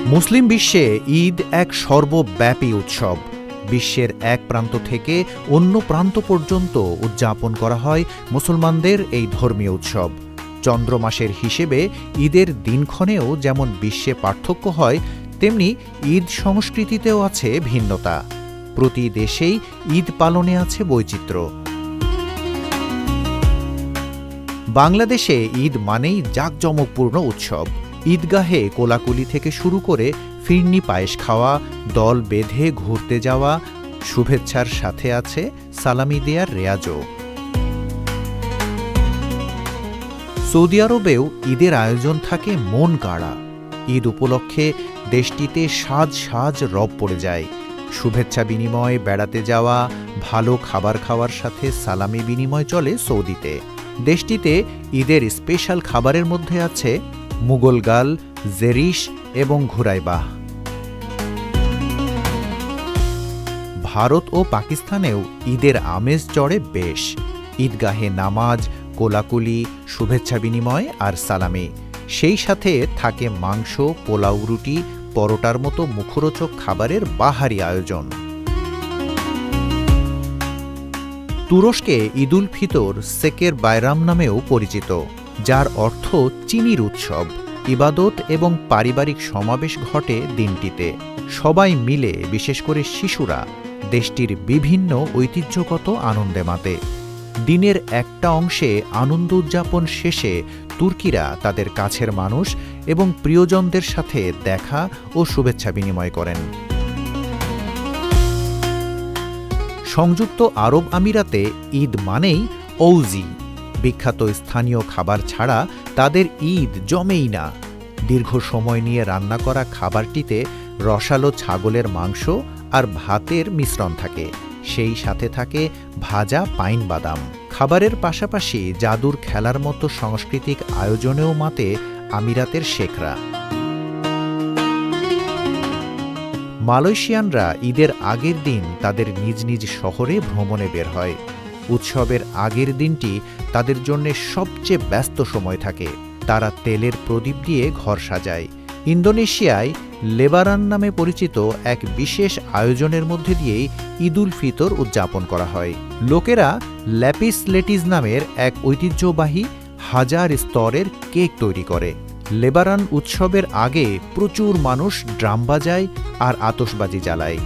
মুসলিম বিশ্বে ঈদ এক সর্বব্যাপী উৎসব। বিশ্বের এক প্রান্ত থেকে অন্য প্রান্ত পর্যন্ত উদযাপন করা হয় মুসলমানদের এই ধর্মীয় উৎসব। চন্দ্রমাসের হিসেবে ঈদের দিনক্ষণেও যেমন বিশ্বে পার্থক্য হয়, তেমনি ঈদ সংস্কৃতিতেও আছে ভিন্নতা। প্রতি দেশেই ঈদ পালনে আছে বৈচিত্র্য। বাংলাদেশে ঈদ মানেই জাঁকজমকপূর্ণ উৎসব। ঈদগাহে কোলাকুলি থেকে শুরু করে ফিরনি পায়েস খাওয়া, দল বেঁধে ঘুরতে যাওয়া, শুভেচ্ছার সাথে আছে সালামি দেয়ার রেয়াজও। সৌদি আরবেও ঈদের আয়োজন থাকে মন কাড়া। ঈদ উপলক্ষে দেশটিতে সাজ সাজ রব পড়ে যায়। শুভেচ্ছা বিনিময়, বেড়াতে যাওয়া, ভালো খাবার খাওয়ার সাথে সালামি বিনিময় চলে সৌদিতে। দেশটিতে ঈদের স্পেশাল খাবারের মধ্যে আছে মুগল গাল, জেরিশ এবং ঘুরাইবাহ। ভারত ও পাকিস্তানেও ঈদের আমেজ চড়ে বেশ। ঈদগাহে নামাজ, কোলাকুলি, শুভেচ্ছা বিনিময় আর সালামি। সেই সাথে থাকে মাংস, পোলাও, রুটি, পরোটার মতো মুখরোচক খাবারের বাহারি আয়োজন। তুরস্কে ঈদুল ফিতর সেকের বায়রাম নামেও পরিচিত, যার অর্থ চিনির উৎসব। ইবাদত এবং পারিবারিক সমাবেশ ঘটে দিনটিতে। সবাই মিলে, বিশেষ করে শিশুরা, দেশটির বিভিন্ন ঐতিহ্যগত আনন্দে মাতে। দিনের একটা অংশে আনন্দ উদযাপন শেষে তুর্কিরা তাদের কাছের মানুষ এবং প্রিয়জনদের সাথে দেখা ও শুভেচ্ছা বিনিময় করেন। সংযুক্ত আরব আমিরাতে ঈদ মানেই ঔজি। বিখ্যাত স্থানীয় খাবার ছাড়া তাদের ঈদ জমেই না। দীর্ঘ সময় নিয়ে রান্না করা খাবারটিতে রসালো ছাগলের মাংস আর ভাতের মিশ্রণ থাকে। সেই সাথে থাকে ভাজা পাইন বাদাম। খাবারের পাশাপাশি জাদুর খেলার মতো সাংস্কৃতিক আয়োজনেও মাতে আমিরাতের শেখরা। মালয়েশিয়ানরা ঈদের আগের দিন তাদের নিজ নিজ শহরে ভ্রমণে বের হয়। উৎসবের আগের দিনটি তাদের জন্য সবচেয়ে ব্যস্ত সময় থাকে। তারা তেলের প্রদীপ দিয়ে ঘর সাজায়। ইন্দোনেশিয়ায় লেবারান নামে পরিচিত এক বিশেষ আয়োজনের মধ্যে দিয়েই ঈদুল ফিতর উদযাপন করা হয়। লোকেরা ল্যাপিস লেটিস নামের এক ঐতিহ্যবাহী হাজার স্তরের কেক তৈরি করে। লেবারান উৎসবের আগে প্রচুর মানুষ ড্রাম বাজায় আর আতশবাজি জ্বালায়।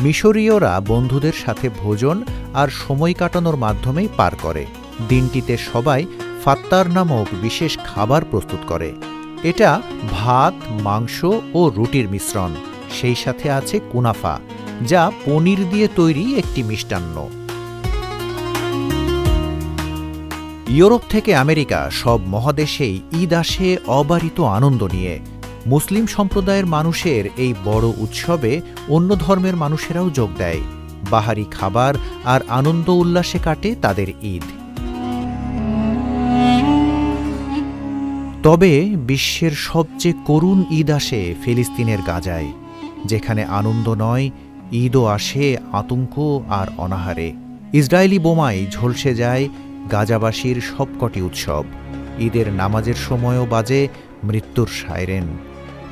মিশরীয়রা বন্ধুদের সাথে ভোজন আর সময় কাটানোর মাধ্যমেই পার করে। দিনটিতে সবাই ফাত্তার নামক বিশেষ খাবার প্রস্তুত করে। এটা ভাত, মাংস ও রুটির মিশ্রণ। সেই সাথে আছে কুনাফা, যা পনির দিয়ে তৈরি একটি মিষ্টান্ন। ইউরোপ থেকে আমেরিকা সব মহাদেশেই ঈদ আসে অবারিত আনন্দ নিয়ে। মুসলিম সম্প্রদায়ের মানুষের এই বড় উৎসবে অন্য ধর্মের মানুষেরাও যোগ দেয়। বাহারি খাবার আর আনন্দ উল্লাসে কাটে তাদের ঈদ। তবে বিশ্বের সবচেয়ে করুণ ঈদ আসে ফিলিস্তিনের গাজায়, যেখানে আনন্দ নয়, ঈদও আসে আতঙ্ক আর অনাহারে। ইসরায়েলি বোমায় ঝলসে যায় গাজাবাসীর সবকটি উৎসব। ঈদের নামাজের সময়ও বাজে মৃত্যুর সাইরেন।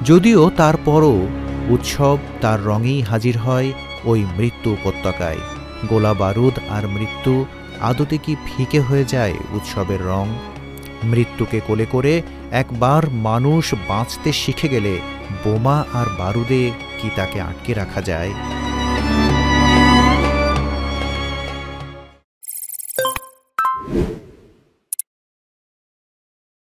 যদিও তারপরও উৎসব তার রঙেই হাজির হয় ওই মৃত্যু উপত্যকায়। গোলা বারুদ আর মৃত্যু আদতে কি ফিকে হয়ে যায় উৎসবের রং? মৃত্যুকে কোলে করে একবার মানুষ বাঁচতে শিখে গেলে বোমা আর বারুদে কি তাকে আটকে রাখা যায়?